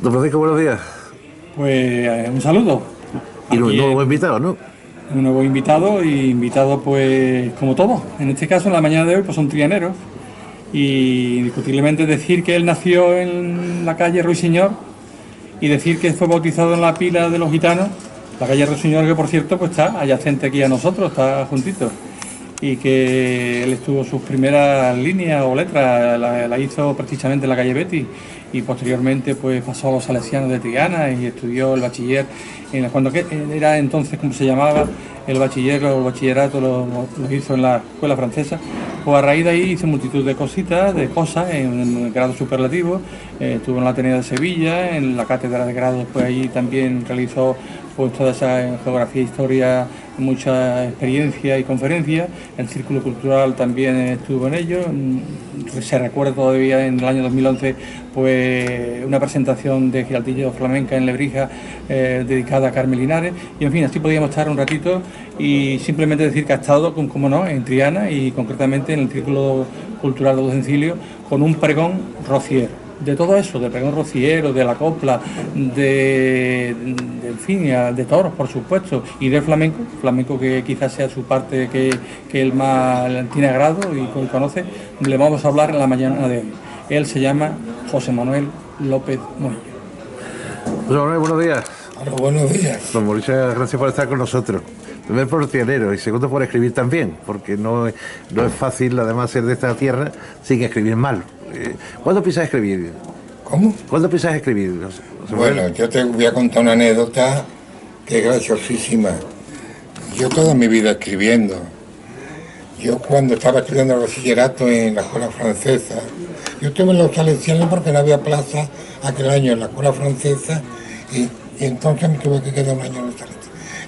Don Francisco, buenos días. Pues un saludo. Y Aquí nuevo invitado, ¿no? un nuevo invitado y invitado pues como todos. En este caso en la mañana de hoy pues son trianeros y indiscutiblemente decir que él nació en la calle Ruiseñor y decir que fue bautizado en la pila de los gitanos, la calle Ruiseñor que por cierto pues está adyacente aquí a nosotros, está juntito. Y que él estuvo sus primeras líneas o letras, la hizo precisamente en la calle Betty y posteriormente pues pasó a los salesianos de Triana y estudió el bachiller, cuando era entonces como se llamaba el bachiller o el bachillerato lo hizo en la escuela francesa, pues a raíz de ahí hizo multitud de cositas, de cosas en grado superlativo, estuvo en la Ateneo de Sevilla, en la cátedra de grado, después ahí también realizó pues toda esa geografía, historia, mucha experiencia y conferencias. El Círculo Cultural también estuvo en ello. Se recuerda todavía en el año 2011 pues una presentación de Giraldillo Flamenca en Lebrija dedicada a Carmen Linares. Y en fin, así podíamos estar un ratito y simplemente decir que ha estado, como no, en Triana y concretamente en el Círculo Cultural de Udencilio con un pregón rociero. De todo eso, de pregón rociero, de la copla, en fin, de toros, por supuesto, y del flamenco, flamenco que quizás sea su parte que él más tiene agrado y conoce, le vamos a hablar en la mañana de hoy. Él se llama José Manuel López Muñoz. José Manuel, buenos días. Hola, buenos días. Don Mauricio, gracias por estar con nosotros. Primero por trianero y segundo por escribir también, porque no es fácil además ser de esta tierra sin escribir mal. ¿Cuándo empiezas a escribir? ¿Cómo? ¿Cuándo empiezas a escribir? Bueno, yo te voy a contar una anécdota que es graciosísima. Yo toda mi vida escribiendo. Yo cuando estaba estudiando el bachillerato en la escuela francesa, yo estuve en los salesianos porque no había plaza aquel año en la escuela francesa y entonces me tuve que quedar un año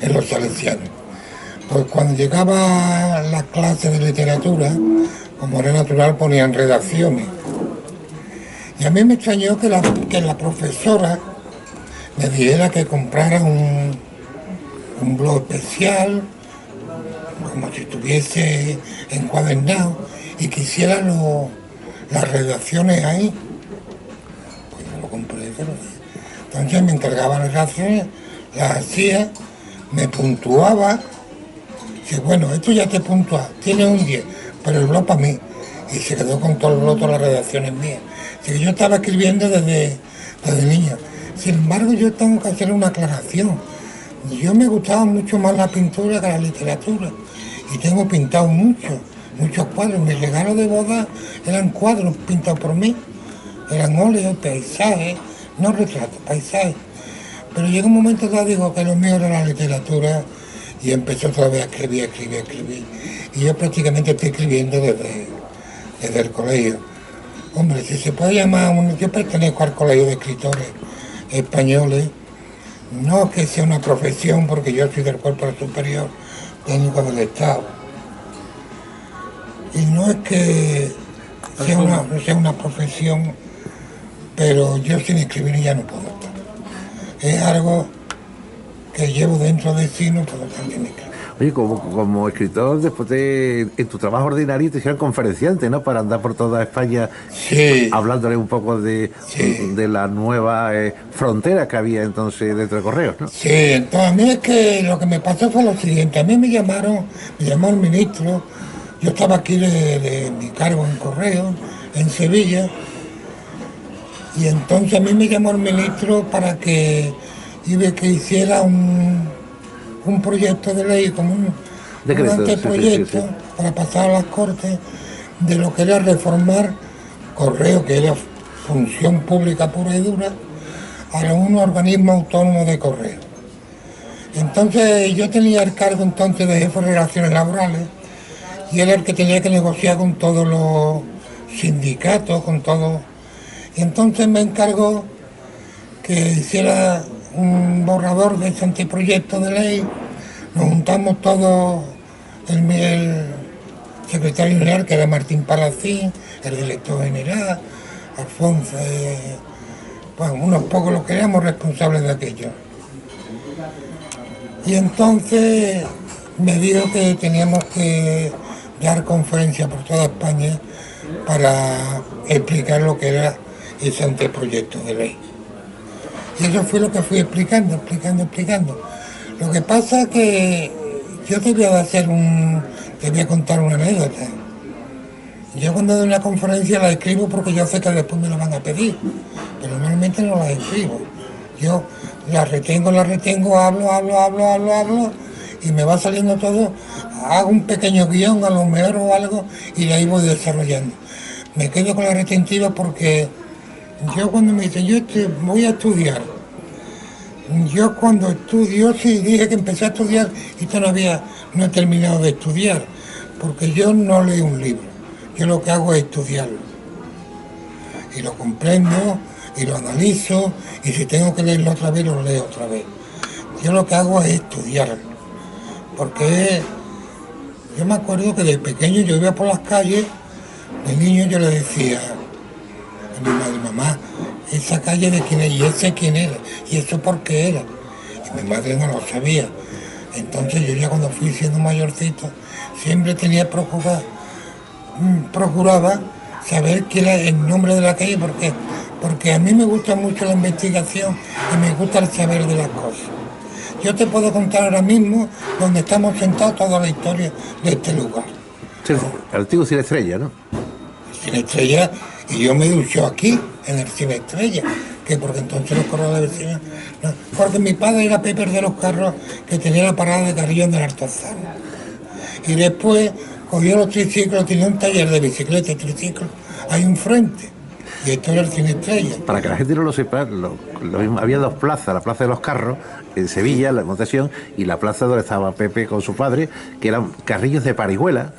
en los salesianos. Pues cuando llegaba la clase de literatura, como era natural, ponían redacciones. Y a mí me extrañó que la profesora me dijera que comprara un blog especial, como si estuviese encuadernado, y que hiciera las redacciones ahí. Pues yo lo compré, pero entonces me encargaba las redacciones, las hacía, me puntuaba, y bueno, esto ya te puntúa, tiene un 10, pero el blog para mí. Y se quedó con todo el blog, todas las redacciones mías. Así que yo estaba escribiendo desde niño. Sin embargo, yo tengo que hacer una aclaración. Yo me gustaba mucho más la pintura que la literatura. Y tengo pintado muchos cuadros. Mis regalos de boda eran cuadros pintados por mí. Eran óleos, paisajes, no retratos, paisajes. Pero llegó un momento que digo que lo mío era la literatura y empecé otra vez a escribir. Y yo prácticamente estoy escribiendo desde el colegio. Hombre, si se puede llamar, yo pertenezco al Colegio de Escritores Españoles, no que sea una profesión, porque yo soy del Cuerpo Superior Técnico del Estado. Y no es que sea una profesión, pero yo sin escribir ya no puedo estar. Es algo que llevo dentro de sí, no puedo estar sin escribir. Oye, como escritor, después en tu trabajo ordinario te hicieron conferenciante, ¿no? Para andar por toda España, Sí, hablándole un poco de la nueva frontera que había entonces dentro de Correos, ¿no? sí, entonces a mí es que lo que me pasó fue lo siguiente. A mí me llamó el ministro, yo estaba aquí de mi cargo en Correos, en Sevilla, y entonces a mí me llamó el ministro para que hiciera un proyecto de ley, como un anteproyecto, sí. Para pasar a las Cortes, de lo que era reformar Correo, que era función pública pura y dura, a un organismo autónomo de Correo. Entonces yo tenía el cargo entonces de jefe de relaciones laborales y él era el que tenía que negociar con todos los sindicatos, con todo. Y entonces me encargó que hiciera un borrador de ese anteproyecto de ley. Nos juntamos todos, el secretario general, que era Martín Palacín, el director general, Alfonso, bueno, unos pocos los que éramos responsables de aquello. Y entonces me dijo que teníamos que dar conferencias por toda España para explicar lo que era ese anteproyecto de ley. Y eso fue lo que fui explicando. Lo que pasa es que yo te voy a contar una anécdota. Yo cuando doy una conferencia la escribo porque yo sé que después me la van a pedir, pero normalmente no la escribo. Yo la retengo, hablo, y me va saliendo todo, hago un pequeño guión a lo mejor o algo, y de ahí voy desarrollando. Me quedo con la retentiva porque yo cuando me dicen, voy a estudiar, yo cuando estudio, sí, dije que empecé a estudiar y todavía no he terminado de estudiar, porque yo no leo un libro, yo lo que hago es estudiarlo. Y lo comprendo, y lo analizo, y si tengo que leerlo otra vez, lo leo otra vez. Yo lo que hago es estudiarlo, porque yo me acuerdo que de pequeño yo iba por las calles, de niño yo le decía a mi madre, mamá, esa calle de quién es, y ese quién era, y eso por qué era. Y mi madre no lo sabía. Entonces yo ya cuando fui siendo mayorcito, siempre procuraba saber qué era el nombre de la calle, porque a mí me gusta mucho la investigación y me gusta el saber de las cosas. Yo te puedo contar ahora mismo donde estamos sentados toda la historia de este lugar. Sí, el antiguo Cine Estrella, ¿no? Cine Estrella, y yo me ducho aquí, en el Cine Estrella, que porque entonces los carros de vecinos, no, porque mi padre era Pepe de los carros que tenía la parada de Carrillón del Artozano. Y después cogió los triciclos, tenía un taller de bicicleta y triciclos ahí enfrente. Y esto era el Cine Estrella. Para que la gente no lo sepa, había dos plazas, la Plaza de los Carros, en Sevilla, la Montación, y la plaza donde estaba Pepe con su padre, que eran carrillos de parihuela.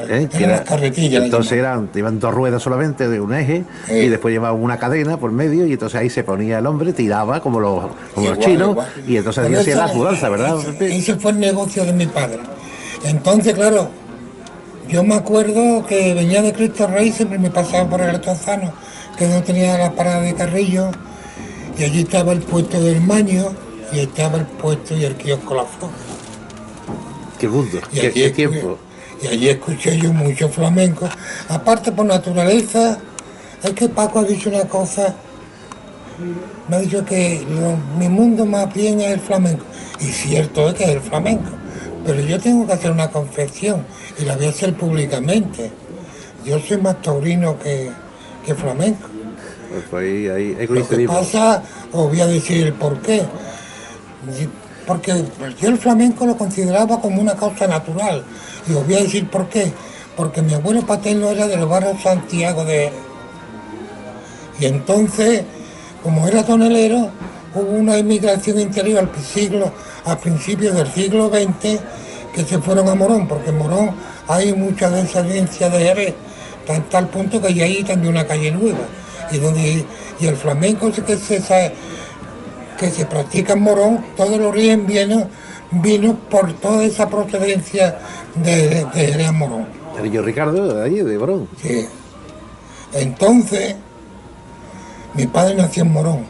Eran las carretillas. Entonces iban dos ruedas solamente de un eje, y después llevaban una cadena por medio, y entonces ahí se ponía el hombre, tiraba como los chinos, igual. Y entonces hacía la mudanza, ¿verdad? Ese fue el negocio de mi padre. Entonces, claro, yo me acuerdo que venía de Cristo Rey, siempre me pasaba por el Artozano, que no tenía la parada de Carrillo, y allí estaba el puesto del Maño, y estaba el puesto y el kiosco La Flor. ¡Qué mundo! ¡Qué tiempo! Y allí escuché yo mucho flamenco. Aparte, por naturaleza, es que Paco ha dicho una cosa, me ha dicho que mi mundo más bien es el flamenco. Y cierto es que es el flamenco, pero yo tengo que hacer una confesión, y la voy a hacer públicamente. Yo soy más taurino que flamenco. Pues ahí lo que pasa, os voy a decir el por qué. Porque yo el flamenco lo consideraba como una causa natural. Y os voy a decir por qué. Porque mi abuelo paterno era del barrio Santiago de Jerez. Y entonces, como era tonelero, hubo una inmigración interior a principios del siglo XX, que se fueron a Morón, porque en Morón hay mucha descendencia de Jerez, a tal punto que hay ahí también una calle nueva. Y el flamenco que se practica en Morón, todo el origen vino por toda esa procedencia de Jerez a Morón. El Ricardo de allí, de Morón. Sí. Entonces, mi padre nació en Morón.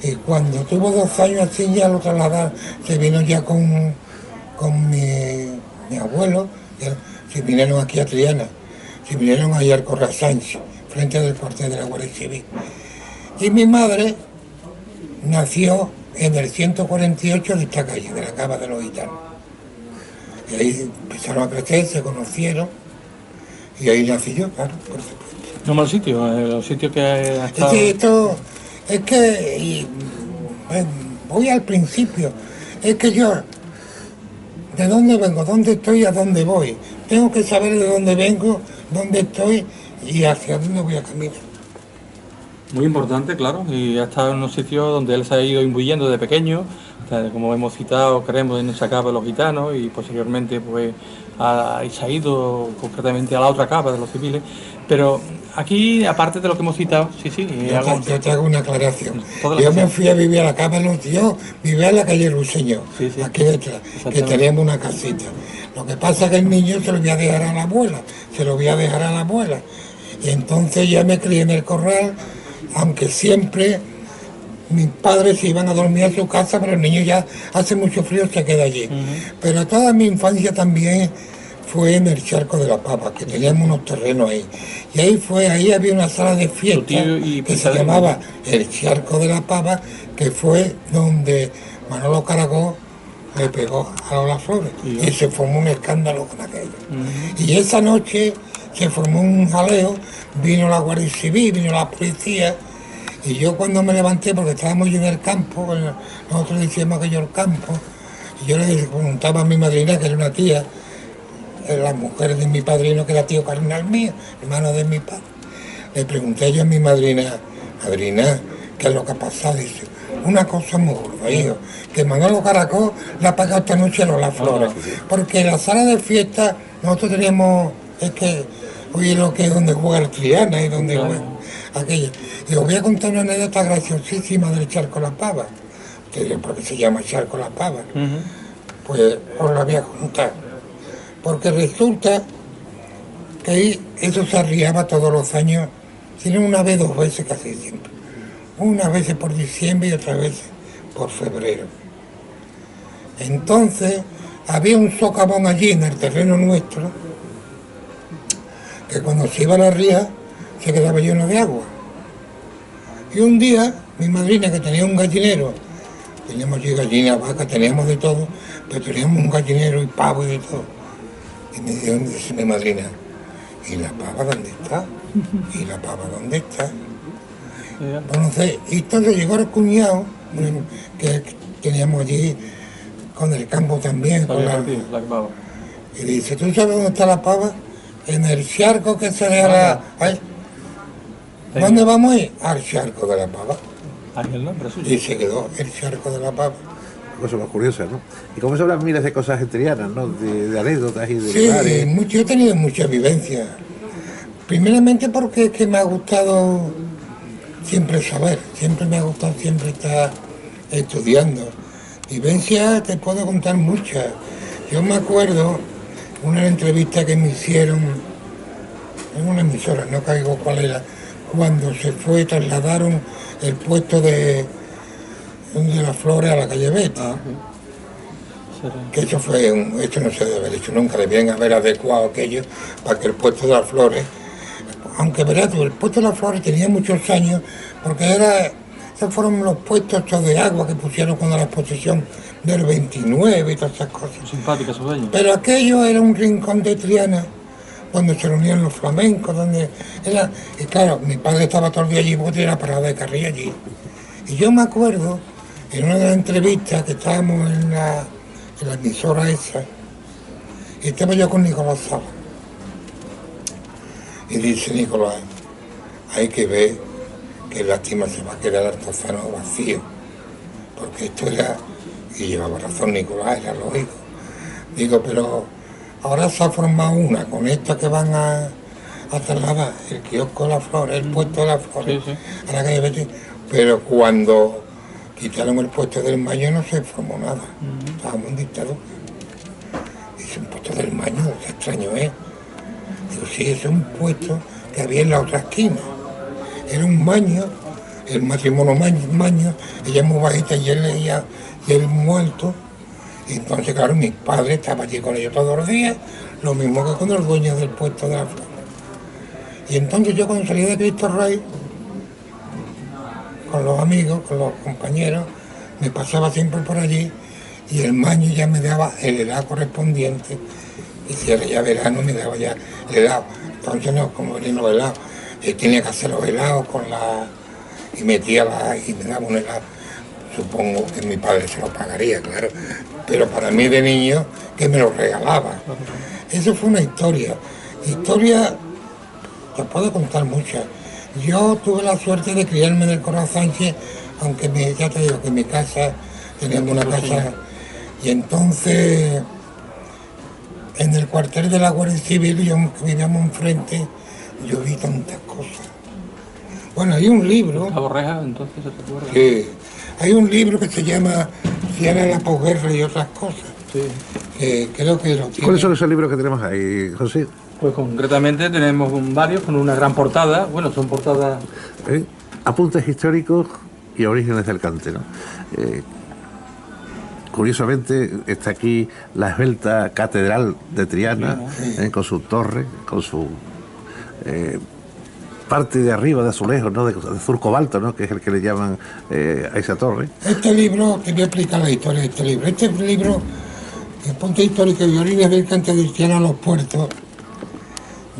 Y cuando tuvo 2 años así ya lo trasladaron, se vino ya con mi abuelo, se vinieron aquí a Triana, se vinieron ahí al Corral Sánchez, frente del cuartel de la Guardia Civil. Y mi madre nació en el 148 de esta calle, de la Cava de los Gitanos. Y ahí empezaron a crecer, se conocieron, y ahí nací yo, claro, por supuesto. No mal sitio, los sitios que ha estado... Voy al principio, es que yo, ¿de dónde vengo? ¿Dónde estoy? ¿A dónde voy? Tengo que saber de dónde vengo, dónde estoy y hacia dónde voy a caminar. Muy importante, claro, y ha estado en unos sitios donde él se ha ido imbuyendo de pequeño, como hemos citado, creemos en esa cava de los gitanos, y posteriormente pues se ha ido concretamente a la otra cava de los civiles, pero aquí, aparte de lo que hemos citado, Yo te hago una aclaración. Yo me fui a vivir a la cava de los tíos, vivía en la calle Ruiseñor, aquí detrás, que teníamos una casita. Lo que pasa es que el niño se lo voy a dejar a la abuela, y entonces ya me crié en el corral, aunque siempre mis padres se iban a dormir a su casa, pero el niño ya hace mucho frío, se queda allí. Pero toda mi infancia también fue en el Charco de la Pava, que teníamos unos terrenos ahí. Y ahí había una sala de fiesta que se llamaba el Charco de la Pava, que fue donde Manolo Caracol le pegó a Lola Flores. Y se formó un escándalo con aquello. Y esa noche se formó un jaleo, vino la Guardia Civil, vino la policía, y yo cuando me levanté, porque estábamos yo en el campo, nosotros decíamos aquello el campo, y yo le preguntaba a mi madrina, que era una tía, la mujer de mi padrino, que era tío carnal mío, hermano de mi padre. Le pregunté yo a mi madrina, ¿qué es lo que ha pasado? Dice, una cosa muy gorda, hijo, que Manolo Caracol le ha pagado esta noche a Lola Flores, porque en la sala de fiesta nosotros teníamos, es que, oye, lo que es donde juega el Triana y donde juega aquella. Y os voy a contar una anécdota graciosísima del Charco La Pava, porque se llama Charco La Pava. Pues os la voy a contar. Porque resulta que ahí eso se arriaba todos los años, sino una vez, 2 veces casi siempre. Una vez por diciembre y otra vez por febrero. Entonces había un socavón allí en el terreno nuestro, que cuando se iba a la ría se quedaba lleno de agua. Y un día mi madrina, que tenía un gallinero, teníamos allí gallinas, vacas, teníamos de todo, pero teníamos un gallinero y pavo y de todo. Y me dice mi madrina, ¿y la pava dónde está? ¿Y la pava dónde está? Entonces, y entonces llegó el cuñado, que teníamos allí con el campo también. Con y dice, ¿tú sabes dónde está la pava? En el charco que se le hará. ¿Dónde vamos a ir? Al charco de la pava. Y se quedó el charco de la pava. Cosa más curiosa, ¿no? Y como se hablan miles de cosas en Triana, ¿no? De anécdotas y de sí, lugares. Yo he tenido mucha vivencia. Primeramente porque es que me ha gustado siempre saber, siempre me ha gustado siempre estar estudiando. Vivencias te puedo contar muchas. Yo me acuerdo una entrevista que me hicieron en una emisora, no caigo cuál era, cuando trasladaron el puesto de las Flores a la calle Betty. Que esto no se debe haber hecho nunca, debían haber adecuado aquello para que el puesto de las Flores, aunque verás tú, el puesto de las Flores tenía muchos años, porque esos fueron los puestos estos de agua que pusieron cuando la exposición del 29 y todas esas cosas. Simpáticas sus años. Pero aquello era un rincón de Triana, donde se reunían los flamencos, y claro, mi padre estaba todo el día allí porque tenía la parada de carril allí. Y yo me acuerdo, en una de las entrevistas que estábamos en la emisora esa, y estaba yo con Nicolás Sala. Y dice Nicolás, hay que ver qué lástima se va a quedar Altozano vacío, porque esto era, y llevaba razón Nicolás, era lógico. Digo, pero ahora se ha formado una con esta que van a trasladar el kiosco de las Flores, el puesto de las Flores, a la calle Betty, pero cuando quitaron el puesto del Maño no se formó nada, estábamos en dictadura. Dice, un puesto del Maño, qué extraño es. Digo, sí, ese es un puesto que había en la otra esquina. Era un Maño, el matrimonio Maño, ella es muy bajita y él leía, y él muerto. Y entonces, claro, mi padre estaba allí con ellos todos los días, lo mismo que con el dueño del puesto de la Flor. Y entonces yo cuando salí de Cristo Rey, con los amigos, con los compañeros, me pasaba siempre por allí y el Maño ya me daba el helado correspondiente. Y si era ya verano me daba ya el helado. Entonces no, como venían los helados, tenía que hacer los helados y metía y me daba un helado. Supongo que mi padre se lo pagaría, claro, pero para mí de niño que me lo regalaba. Eso fue una historia. Historia, te puedo contar muchas. Yo tuve la suerte de criarme en el Corral Sánchez, aunque ya te digo que en mi casa, teníamos una casa, y entonces en el cuartel de la Guardia Civil, que vivíamos enfrente, yo vi tantas cosas. Bueno, hay un libro. ¿La Borreja, entonces, se te acuerda? Sí, hay un libro que se llama Si era la posguerra y otras cosas. Sí. Creo que lo tiene. ¿Cuáles son esos libros que tenemos ahí, José? Pues concretamente tenemos varios con una gran portada. Bueno, son portadas... Apuntes históricos y orígenes del cante, ¿no? curiosamente está aquí la esbelta catedral de Triana, con su torre, con su parte de arriba de azulejos, ¿no? de azul cobalto, ¿no? que es el que le llaman a esa torre. Este libro, te voy a explicar la historia de este libro. Este libro, el punto histórico de Orines del Cante de Triana a los puertos,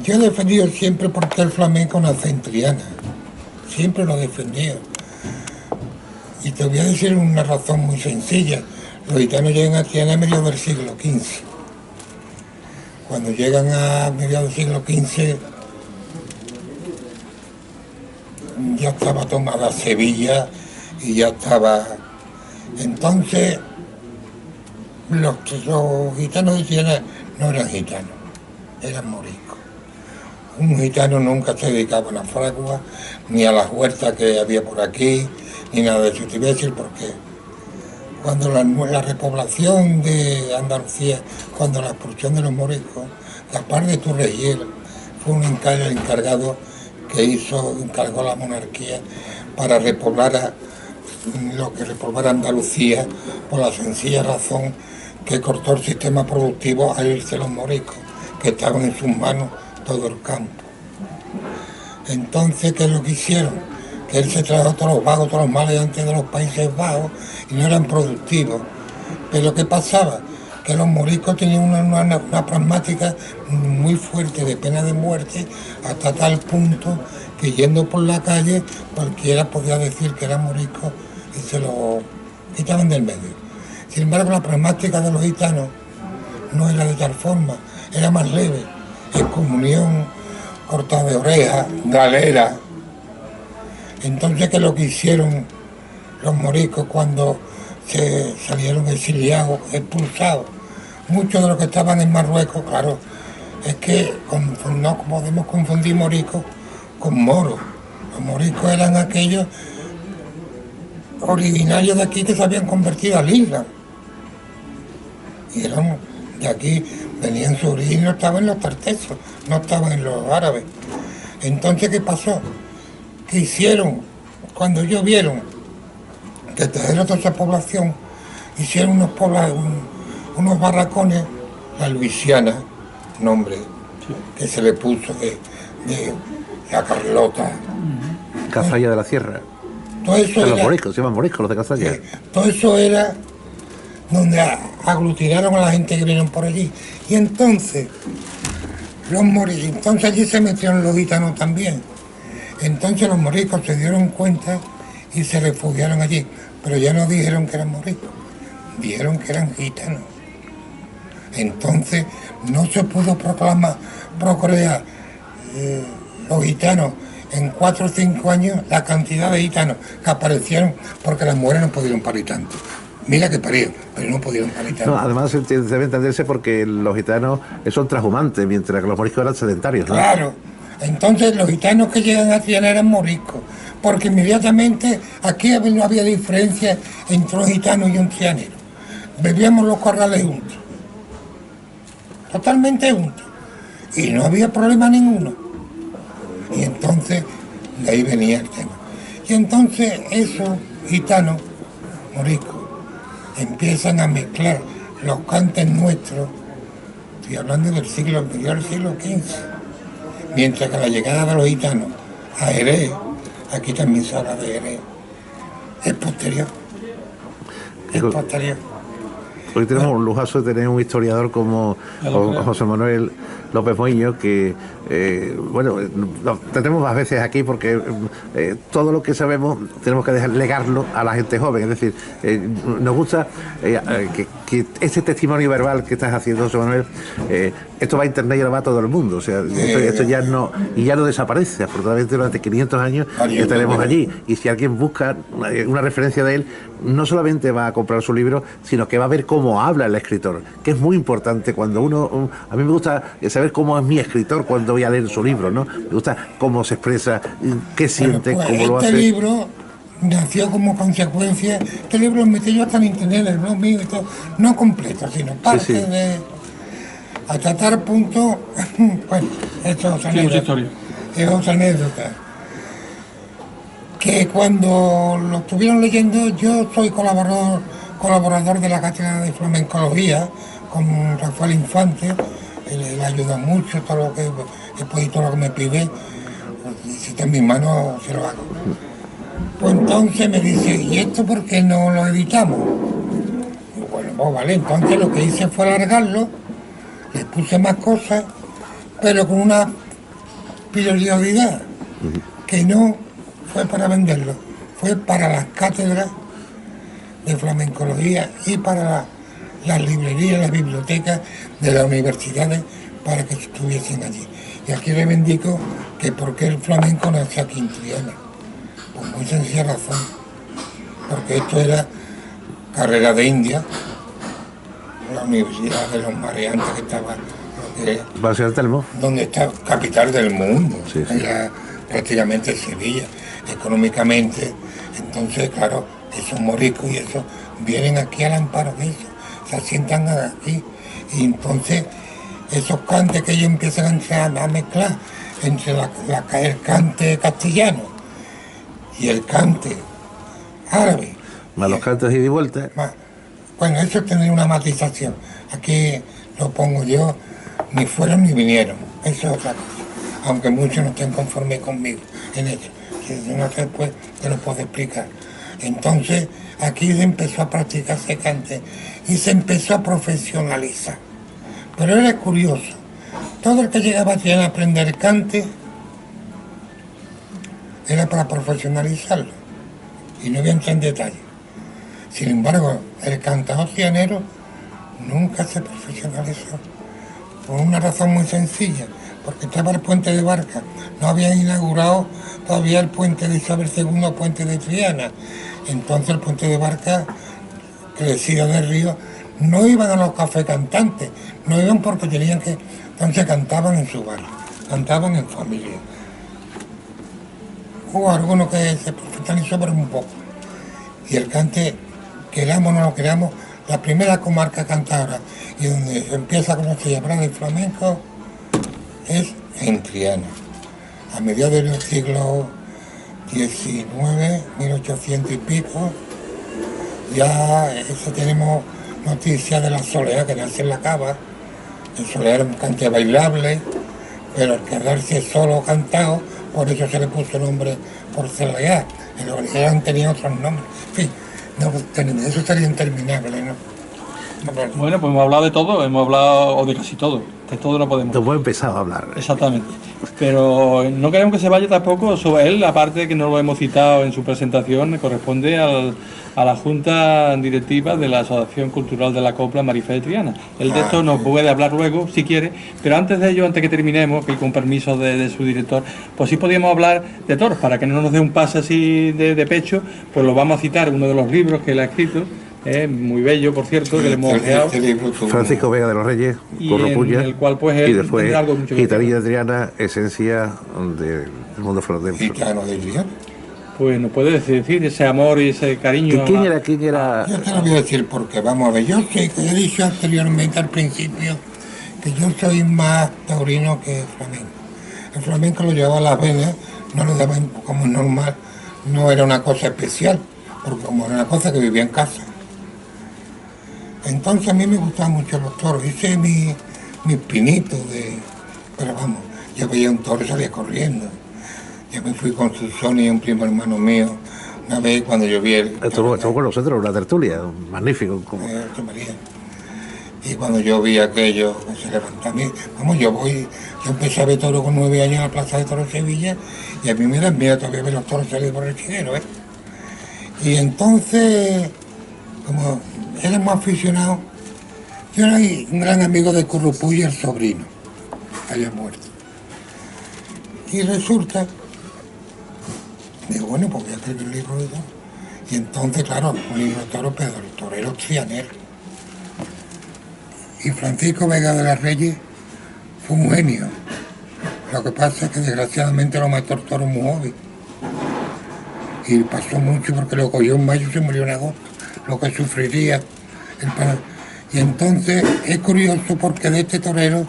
yo he defendido siempre porque el flamenco nace en Triana. Siempre lo he defendido. Y te voy a decir una razón muy sencilla. Los gitanos llegan a Triana a mediados del siglo XV. Cuando llegan a mediados del siglo XV, ya estaba tomada Sevilla y ya estaba... Entonces, los gitanos de Triana no eran gitanos, eran moriscos. Un gitano nunca se dedicaba a la fragua, ni a las huertas que había por aquí, ni nada de eso. Te voy a decir por qué. Cuando la repoblación de Andalucía, cuando la expulsión de los moriscos, Gaspar de Torregier fue un encargado que encargó a la monarquía para repoblar lo que repoblara Andalucía, por la sencilla razón que cortó el sistema productivo al irse los moriscos, que estaban en sus manos todo el campo. Entonces, ¿qué es lo que hicieron? Que él se trajo todos los vagos, todos los maleantes de los Países Bajos y no eran productivos. Pero ¿qué pasaba? Que los moriscos tenían una pragmática muy fuerte de pena de muerte, hasta tal punto que yendo por la calle cualquiera podía decir que era morisco y se lo quitaban del medio. Sin embargo, la pragmática de los gitanos no era de tal forma, era más leve. Excomunión, cortada de orejas, galera. Entonces, ¿qué es lo que hicieron los moriscos cuando se salieron exiliados, expulsados? Muchos de los que estaban en Marruecos, claro, es que no podemos confundir moriscos con moros. Los moriscos eran aquellos originarios de aquí que se habían convertido al Islam. Y eran de aquí, venían su origen, no estaban en los tartesos, no estaban en los árabes. Entonces, ¿qué pasó? ¿Qué hicieron? Cuando ellos vieron que trajeron toda esa población, hicieron unos barracones, la Luisiana, nombre que se le puso de la Carlota. Cazalla de la Sierra. Todo eso los era, moriscos, se llaman moriscos los de Cazalla. todo eso era donde aglutinaron a la gente que vinieron por allí. Y entonces, entonces allí se metieron los gitanos también. Entonces los moriscos se dieron cuenta y se refugiaron allí. Pero ya no dijeron que eran moriscos, dijeron que eran gitanos. Entonces no se pudo procrear los gitanos en 4 o 5 años, la cantidad de gitanos que aparecieron, porque las mujeres no pudieron parir tanto. Mira que parieron, pero no pudieron parir tanto. No, además debe entenderse porque los gitanos son transhumantes, mientras que los moriscos eran sedentarios, ¿no? Claro. Entonces los gitanos que llegan a Triana eran moriscos, porque inmediatamente aquí no había diferencia entre un gitano y un trianero. Bebíamos los corrales juntos, totalmente juntos, y no había problema ninguno. Y entonces de ahí venía el tema. Y entonces esos gitanos moriscos empiezan a mezclar los cantes nuestros, estoy hablando del siglo XV, mientras que la llegada de los gitanos a Jerez, aquí también se habla de Jerez, es posterior. Es posterior. Hoy tenemos un lujazo de tener un historiador como José Manuel López Moiño, que, bueno, lo tenemos más veces aquí porque todo lo que sabemos tenemos que legarlo a la gente joven. Es decir, nos gusta que ese testimonio verbal que estás haciendo, José Manuel, esto va a internet y lo va a todo el mundo. O sea, esto ya no desaparece. Afortunadamente durante 500 años estaremos allí. Y si alguien busca una referencia de él, no solamente va a comprar su libro, sino que va a ver cómo habla el escritor, que es muy importante cuando uno... A mí me gusta saber cómo es mi escritor cuando voy a leer su libro, ¿no? Me gusta cómo se expresa, qué siente, pues, cómo lo hace. Este libro nació como consecuencia, este libro lo metí yo hasta en internet, en el blog mío y todo, no completo, sino parte de... Hasta tal punto, bueno, esto es otra anécdota. Que cuando lo estuvieron leyendo, yo soy colaborador colaborador de la Cátedra de Flamencología con Rafael Infante, él ayuda mucho, todo lo que he podido, todo lo que me pide, pues, si está en mis manos se lo hago. Pues entonces me dice, ¿y esto por qué no lo editamos? Y bueno, pues vale, entonces lo que hice fue alargarlo, le puse más cosas, pero con una prioridad que no fue para venderlo, fue para las cátedras de flamencología y para las librerías, las bibliotecas de las universidades para que estuviesen allí. Y aquí reivindico que por qué el flamenco nace aquí en Triana. Por muy sencilla razón, porque esto era carrera de India, la Universidad de los Mareantes que estaba, Base del Telmo, donde está capital del mundo, sí, sí. era prácticamente Sevilla, económicamente. Entonces, claro, esos moriscos y eso vienen aquí al amparo de eso, se asientan aquí, y entonces esos cantes que ellos empiezan a mezclar entre el cante castellano y el cante árabe. más los cantos ida y vuelta. Bueno, eso tendría una matización. Aquí lo pongo yo, ni fueron ni vinieron. Eso es otra cosa. Aunque muchos no estén conformes conmigo en ello. Si no sé, pues te lo puedo explicar. Entonces, aquí se empezó a practicar ese cante y se empezó a profesionalizar. Pero era curioso. Todo el que llegaba a aprender cante era para profesionalizarlo y no voy a entrar en detalle. Sin embargo, el cantador cianero nunca se profesionalizó por una razón muy sencilla, porque estaba el puente de Barca, no habían inaugurado todavía el puente de Isabel II, puente de Triana. Entonces el puente de Barca, crecido del río, no iban a los cafés cantantes, no iban porque tenían que, entonces cantaban en su barrio, cantaban en familia. Hubo algunos que se profesionalizó, pero un poco. Y el cante, queramos o no lo queramos, la primera comarca cantadora y donde se empieza a conocer y hablar del flamenco es en Triana. A mediados del siglo XIX, 1800 y pico, ya tenemos noticias de la soleá que nace en la cava. El soleá era un cante bailable, pero al quedarse solo cantado, por eso se le puso el nombre por soleá. El origen tenía otros nombres. En fin, no, eso estaría interminable, ¿no? Bueno, pues hemos hablado de todo, hemos hablado, o de casi todo. De todo no podemos. Hemos empezado a hablar. Exactamente. Pero no queremos que se vaya tampoco sobre él, aparte de que no lo hemos citado en su presentación, corresponde a la Junta Directiva de la Asociación Cultural de la Copla Marifé de Triana. Él de esto nos puede hablar luego, si quiere, pero antes de ello, antes que terminemos, y con permiso de su director, pues sí podríamos hablar de toros, para que no nos dé un pase así de pecho, pues lo vamos a citar, uno de los libros que él ha escrito, muy bello, por cierto, que le hemos ojeado. Francisco Vega de los Reyes, Corropulla, en el cual pues él y después algo mucho Gitanilla de Triana, esencia del mundo flamenco. Gitano de Triana. Pues nos puede decir ese amor y ese cariño. ¿Quién era? Yo te lo voy a decir porque, vamos a ver, yo sé que he dicho anteriormente al principio que yo soy más taurino que flamenco. El flamenco lo llevaba a las venas, no lo daba como normal, no era una cosa especial, porque como era una cosa que vivía en casa. Entonces a mí me gustaban mucho los toros, hice mis pinitos pero vamos, yo veía un toro y salía corriendo. Yo me fui con Susoni, un primo hermano mío, una vez cuando yo vi el... Estuvo con nosotros, una tertulia, magnífico. Y cuando yo vi aquello, se levantó a mí, vamos, yo empecé a ver toros con 9 años en la Plaza de Toros de Sevilla, y a mí me da miedo todavía ver los toros salir por el chinero, ¿eh? Y entonces, como éramos aficionados, yo era un gran amigo de Corropulla, el sobrino, había muerto. Y resulta, digo, bueno, pues voy a escribir un libro de toros. Y entonces, claro, un libro de toros, pero el torero trianero. Y Francisco Vega de los Reyes fue un genio. Lo que pasa es que desgraciadamente lo mató el toro muy joven. Y pasó mucho porque lo cogió en mayo y se murió en agosto. Lo que sufriría el padre. Y entonces es curioso porque de este torero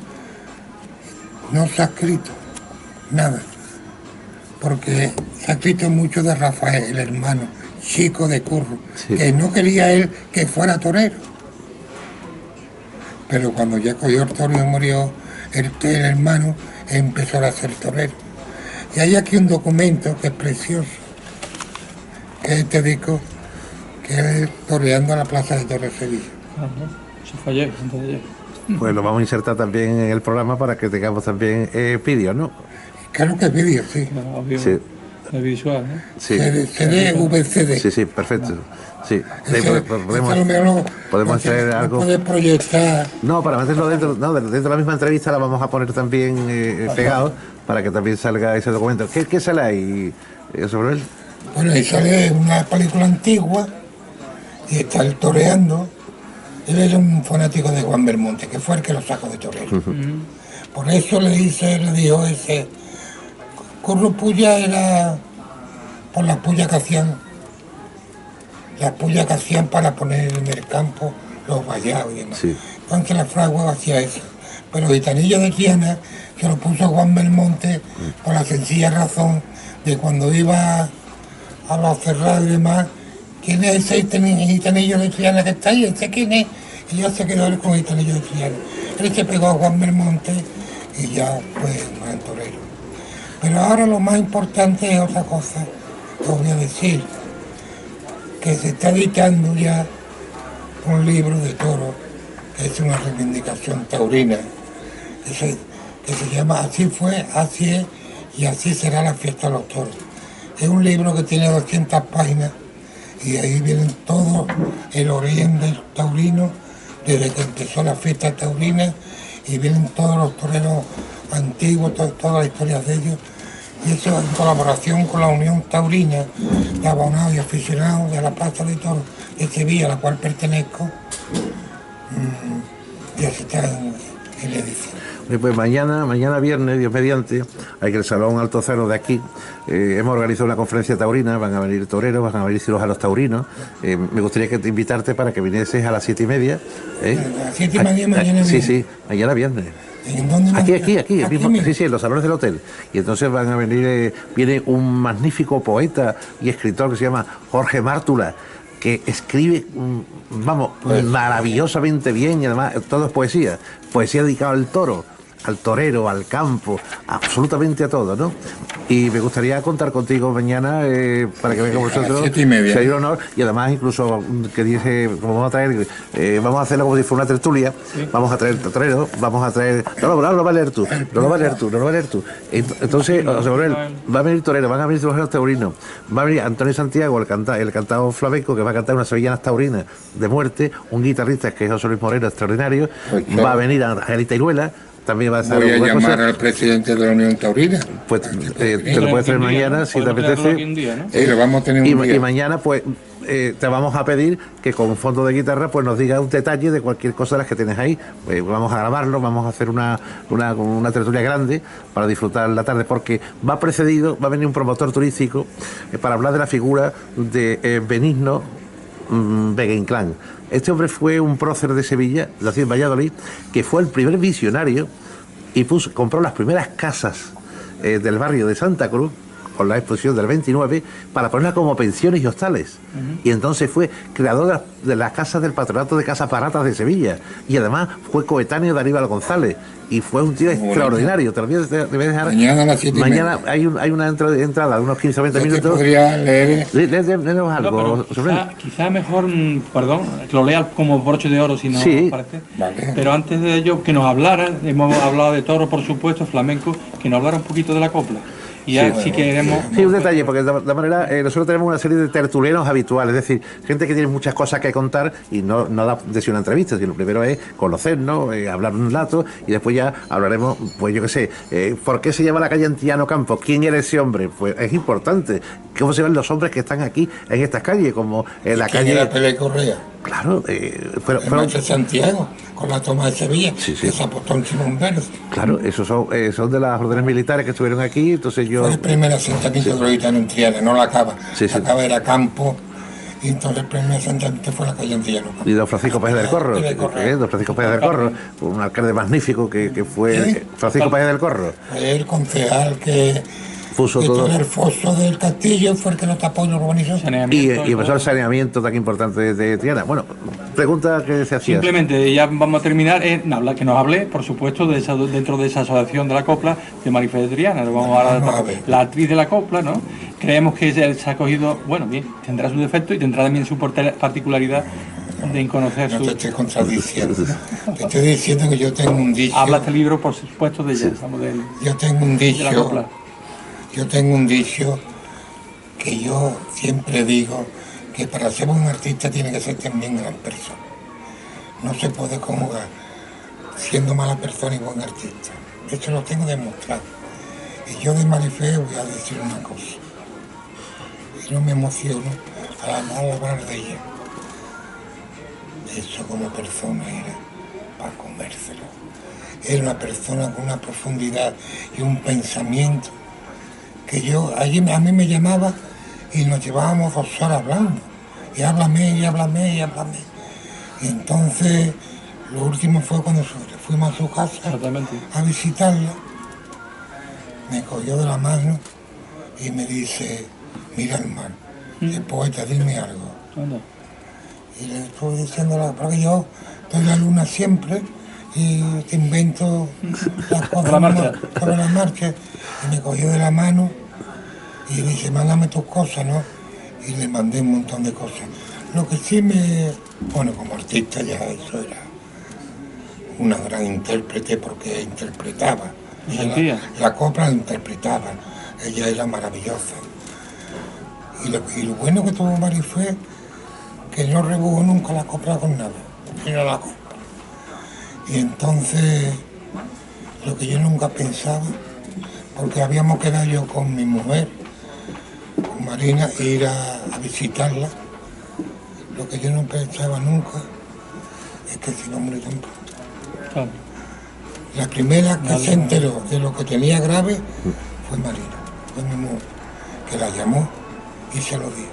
no se ha escrito nada. Porque se ha escrito mucho de Rafael, el hermano, chico de curro, Sí. que no quería él que fuera torero. Pero cuando ya cogió el toro y murió el hermano, empezó a ser torero. Y hay aquí un documento que es precioso, que es este disco, que es toreando a la Plaza de Torres Sevilla. Eso fue ayer, antes de ayer. Pues lo vamos a insertar también en el programa para que tengamos también vídeos, ¿no? Claro que es vídeo, sí. Audio, Sí. es visual, ¿no? Sí. CD, VCD. Sí, sí, perfecto. Sí. Podemos hacer algo. Puede proyectar. No, para meterlo dentro, no, dentro de la misma entrevista la vamos a poner también pegado para que también salga ese documento. ¿Qué sale ahí, sobre él? Bueno, ahí sale una película antigua y está él toreando. Él era un fanático de Juan Belmonte, que fue el que lo sacó de torero. Por eso le dijo ese. Curro Puya era por las pullas que hacían. Las pullas que hacían para poner en el campo los vallados y demás. Sí. Entonces la fragua hacía eso. Pero Gitanillo de Triana se lo puso Juan Belmonte por la sencilla razón de cuando iba a los cerrados y demás, ¿quién es ese Gitanillo de Triana que está ahí? ¿Ese quién es? Y ya se quedó él con Gitanillo de Triana. Él se pegó a Juan Belmonte y ya pues gran torero. Pero ahora lo más importante es otra cosa, que os voy a decir, que se está editando ya un libro de toros, que es una reivindicación taurina, que se llama Así fue, así es y así será la fiesta de los toros. Es un libro que tiene 200 páginas y ahí vienen todo el origen del taurino, desde que empezó la fiesta taurina, y vienen todos los toreros antiguos, todas las historias de ellos. Y eso en colaboración con la Unión Taurina de Abonados y Aficionados de la Plaza de Toros de Sevilla, a la cual pertenezco, ya se está en la edición. Pues mañana viernes, Dios mediante, hay que el Salón Alto Cero de aquí. Hemos organizado una conferencia taurina, van a venir toreros, van a venir cirujanos taurinos. Me gustaría que te invitarte para que vinieses a las 7:30. A las 7:30 mañana Sí, viernes. sí, mañana viernes. ¿En dónde más? Aquí, mismo, mismo. sí, en los salones del hotel. Y entonces van a venir, viene un magnífico poeta y escritor que se llama Jorge Mártula, que escribe, maravillosamente bien, y además todo es poesía dedicada al toro, al torero, al campo, absolutamente a todo, ¿no? Y me gustaría contar contigo mañana para que venga vosotros. 7:30. Sería un honor. Y además incluso que dice, como vamos a traer, vamos a hacerlo como si fuera una tertulia, vamos a traer toreros, vamos a traer. No lo vas a leer tú, no lo vas a leer tú. Entonces, José Manuel, va a venir torero, van a venir los taurinos, va a venir Antonio Santiago, el cantado flamenco, que va a cantar unas sevillanas taurinas de muerte, un guitarrista que es José Luis Moreno, extraordinario, va a venir Angelita Iruela. También va a estar Voy a una llamar cosa, al presidente de la Unión Taurina. pues te lo puedes traer mañana si te apetece. Sí, lo vamos a tener un día. Y mañana pues te vamos a pedir que con fondo de guitarra pues nos diga un detalle de cualquier cosa de las que tienes ahí. Vamos a grabarlo, vamos a hacer una tertulia grande para disfrutar la tarde, porque va a venir un promotor turístico para hablar de la figura de Benigno Vega Inclán. Este hombre fue un prócer de Sevilla, de la ciudad de Valladolid, que fue el primer visionario y compró las primeras casas del barrio de Santa Cruz, con la exposición del 29, para ponerla como pensiones y hostales. Y entonces fue creador de las casas del Patronato de Casas Baratas de Sevilla. Y además fue coetáneo de Aníbal González. Y fue un tío extraordinario. Te lo voy a dejar. Mañana a las 7:30. Mañana hay una entrada de unos 15 o 20 minutos. Podría leer. Léenos algo. Quizá mejor, perdón, que lo lea como broche de oro, si no Sí. parece. Vale. Pero antes de ello, que nos hablara, hemos hablado de toro, por supuesto, flamenco, que nos hablara un poquito de la copla. Y ya sí queremos... Sí, un detalle, porque de manera nosotros tenemos una serie de tertulianos habituales, es decir, gente que tiene muchas cosas que contar y no da de una entrevista, sino primero es conocernos, hablar un rato y después ya hablaremos, pues yo qué sé, ¿por qué se llama la calle Antillano Campos? ¿Quién era ese hombre? Pues es importante. ¿Cómo se ven los hombres que están aquí en estas calles? Como en la ¿Quién calle... era Pele Correa? Claro, Fueron de Santiago, con la toma de Sevilla, Sí. que se apostó en Simón Verde. Claro, esos son de las órdenes militares que estuvieron aquí, entonces yo... Fue el primer asentamiento de los gitanos en Triana, no la Cava. Sí, sí. La Cava era campo, y entonces el primer asentamiento fue la calle Antillano. Y don Francisco Páez del Corro, Correa. don Francisco Páez del Corro, un alcalde magnífico que fue ¿Sí? Francisco Páez del Corro. Fue el concejal que puso y todo. todo el foso del castillo fue el que lo tapó y lo urbanizó. Y empezó el saneamiento tan importante de Triana. Bueno, pregunta que se hacía. Simplemente, ya vamos a terminar, que nos hable, por supuesto, dentro de esa asociación de la copla de Marifé de Triana. Vamos a ver. La actriz de la copla, ¿no? Creemos que se ha cogido, bueno, bien, tendrá su defecto y tendrá también su particularidad de conocer no te estoy contradiciendo. Te estoy diciendo que yo tengo un dicho. Habla este libro, por supuesto, de ella. Yo tengo un dicho. De la copla. Yo tengo un dicho que yo siempre digo que para ser un artista tiene que ser también gran persona. No se puede conjugar siendo mala persona y buen artista. Eso lo tengo demostrado. Y yo de Marifé voy a decir una cosa. Y no me emociono al hablar de ella. Eso como persona era para comérselo. Era una persona con una profundidad y un pensamiento que allí a mí me llamaba y nos llevábamos 2 horas hablando. Y háblame, y háblame, y háblame. Y entonces, lo último fue cuando fuimos a su casa a visitarla. Me cogió de la mano y me dice, mira el mar, el poeta, dime algo. Y le estuve diciendo, porque yo doy la luna siempre y te invento las cosas sobre la marcha. Y me cogió de la mano y dice, mándame tus cosas, ¿no? Y le mandé un montón de cosas. Lo que sí bueno, como artista ya eso era una gran intérprete porque interpretaba. La copla la interpretaba, ella era maravillosa. Y lo bueno que tuvo Mari fue que no rebujó nunca la copla con nada, sino la copla. Y entonces, lo que yo nunca pensaba, porque habíamos quedado yo con mi mujer, con Marina, ir a visitarla, lo que yo no pensaba nunca es que se iba a morir tan pronto. Claro. La primera que se enteró de lo que tenía grave fue Marina, fue mi mujer, que la llamó y se lo dijo.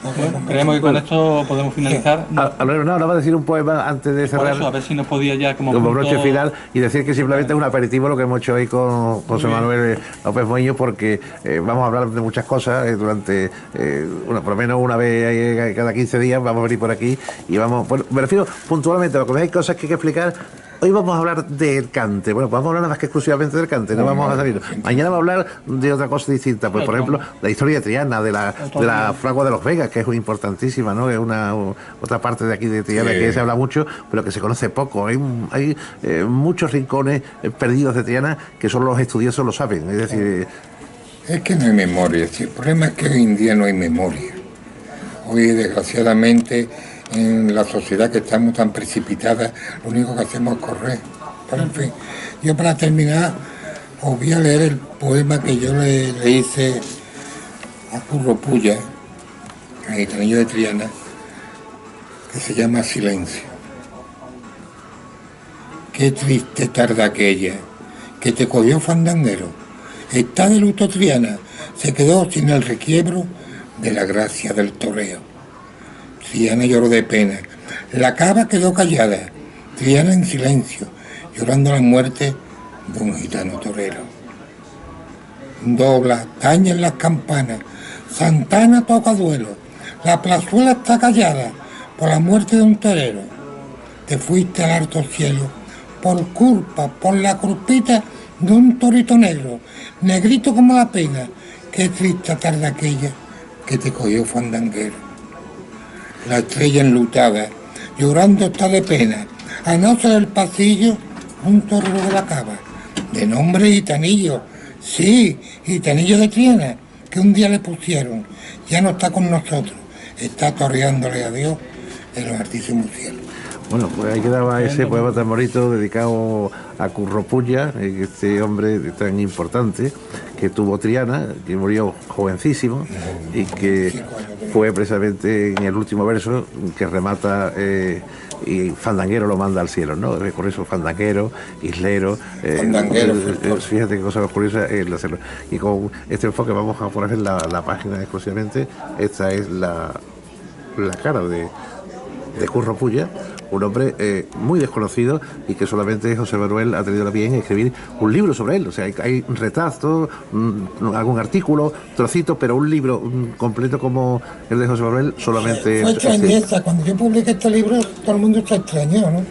Bueno, creemos que con esto podemos finalizar. No, va a decir un poema antes de cerrar. Por eso, a ver si nos podía ya como broche final y decir que simplemente es un aperitivo lo que hemos hecho hoy con José Manuel López Moño, porque vamos a hablar de muchas cosas durante, por lo menos una vez cada 15 días vamos a venir por aquí y vamos, bueno, me refiero puntualmente, porque hay cosas que hay que explicar. Hoy vamos a hablar del cante. Bueno, vamos a hablar nada más que exclusivamente del cante, no vamos a salir. Mañana vamos a hablar de otra cosa distinta, pues por ejemplo, la historia de Triana, de la fragua de los Vegas, que es importantísima, ¿no? Es otra parte de aquí de Triana que se habla mucho, pero que se conoce poco. Hay muchos rincones perdidos de Triana que solo los estudiosos lo saben. Es decir, es que no hay memoria. El problema es que hoy en día no hay memoria. Hoy, desgraciadamente, en la sociedad que estamos tan precipitada, lo único que hacemos es correr. Pero en fin, yo para terminar os voy a leer el poema que yo le hice a Curro Puya, al gitanillo de Triana, que se llama Silencio. Qué triste tarde aquella que te cogió fandanguero. Está de luto Triana, se quedó sin el requiebro de la gracia del toreo. Triana lloró de pena, la cava quedó callada, Triana en silencio, llorando la muerte de un gitano torero. Dobla, tañen las campanas, Santana toca duelo, la plazuela está callada por la muerte de un torero. Te fuiste al alto cielo, por la culpita de un torito negro, negrito como la pena, qué triste tarde aquella que te cogió fandanguero. La estrella enlutada, llorando está de pena, a no ser el pasillo, un torero de la cava, de nombre Gitanillo, sí, Gitanillo de Triana, que un día le pusieron, ya no está con nosotros, está torreándole a Dios en los altísimos cielos. Bueno, pues ahí quedaba ese poema tan bonito dedicado a Curro Puya, este hombre tan importante que tuvo Triana, que murió jovencísimo y que fue precisamente en el último verso que remata y fandanguero lo manda al cielo, ¿no? Por eso fandanguero, islero, fíjate qué cosa curiosa el hacerlo. Y con este enfoque vamos a poner en la página exclusivamente. Esta es la cara de Curro Puya, un hombre muy desconocido y que solamente José Manuel ha tenido la bien en escribir un libro sobre él. O sea, hay retazos, algún artículo, trocitos, pero un libro completo como el de José Manuel solamente... Fue extrañeza. Cuando yo publiqué este libro, todo el mundo se extrañó, ¿no?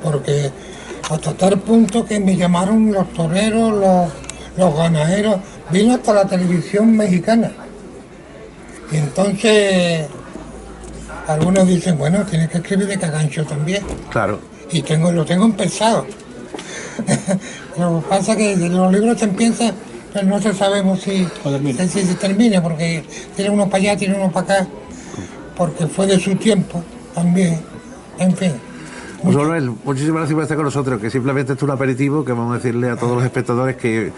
Porque hasta tal punto que me llamaron los toreros, los ganaderos, vino hasta la televisión mexicana. Y entonces algunos dicen, bueno, tienes que escribir de Cagancho también. Claro. Y lo tengo empezado. Lo que pasa es que los libros se empiezan, pero no sabemos si se termina, porque tiene uno para allá, tiene uno para acá, porque fue de su tiempo también, en fin. José Manuel, muchísimas gracias por estar con nosotros, que simplemente esto es un aperitivo que vamos a decirle a todos los espectadores que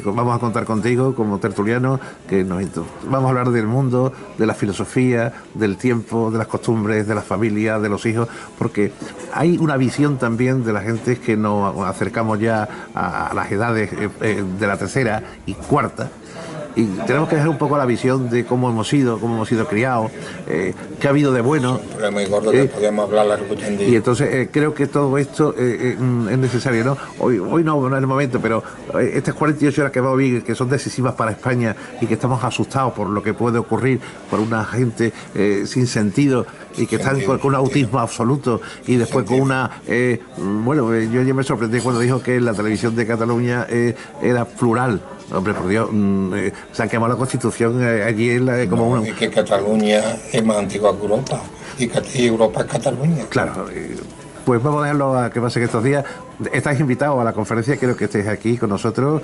vamos a contar contigo como tertuliano, que vamos a hablar del mundo, de la filosofía, del tiempo, de las costumbres, de las familias, de los hijos, porque hay una visión también de la gente que nos acercamos ya a las edades de la tercera y cuarta, y tenemos que dejar un poco la visión de cómo hemos sido criados, qué ha habido de bueno. Es muy gordo que podíamos hablar la día. Y entonces creo que todo esto es necesario, ¿no? Hoy no es el momento, pero estas 48 horas que vamos a vivir, que son decisivas para España y que estamos asustados por lo que puede ocurrir por una gente sin sentido y que están con un autismo absoluto y después con una... bueno, yo ya me sorprendí cuando dijo que la televisión de Cataluña era plural. Hombre, por Dios, se han quemado la Constitución allí como una... Es que Cataluña es más antigua que Europa, y Europa es Cataluña. Claro, pues vamos a dejarlo a que pasen estos días. Estáis invitados a la conferencia, quiero que estéis aquí con nosotros,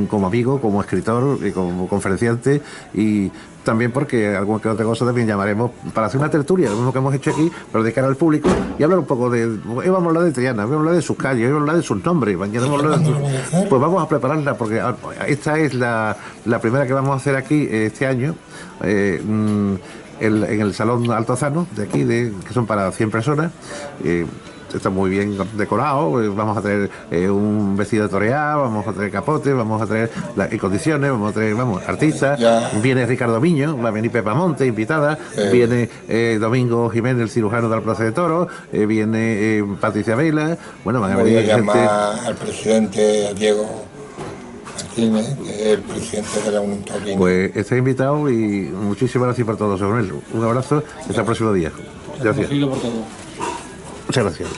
como amigo, como escritor y como conferenciante, y también porque alguna que otra cosa también llamaremos para hacer una tertulia, lo mismo que hemos hecho aquí, pero de cara al público, y hablar un poco de... Hoy vamos a hablar de Triana, vamos a hablar de sus calles, hoy vamos a hablar de sus nombres, mañana vamos a hablar de... Pues vamos a prepararla, porque esta es la primera que vamos a hacer aquí este año, en el Salón Altozano de aquí, que son para 100 personas. Está muy bien decorado, vamos a traer un vestido de torear, vamos a traer capotes, vamos a traer en condiciones, vamos a traer artistas, viene Ricardo Miño, va a venir Pepa Monte, invitada, viene Domingo Jiménez, el cirujano de la Plaza de Toros, viene Patricia Vela, bueno, van a venir gente... al presidente Diego Martínez, que es el presidente de la Unión Taurina. Pues está invitado y muchísimas gracias por todo, José Manuel. Un abrazo, hasta el próximo día. Gracias. Muchas gracias.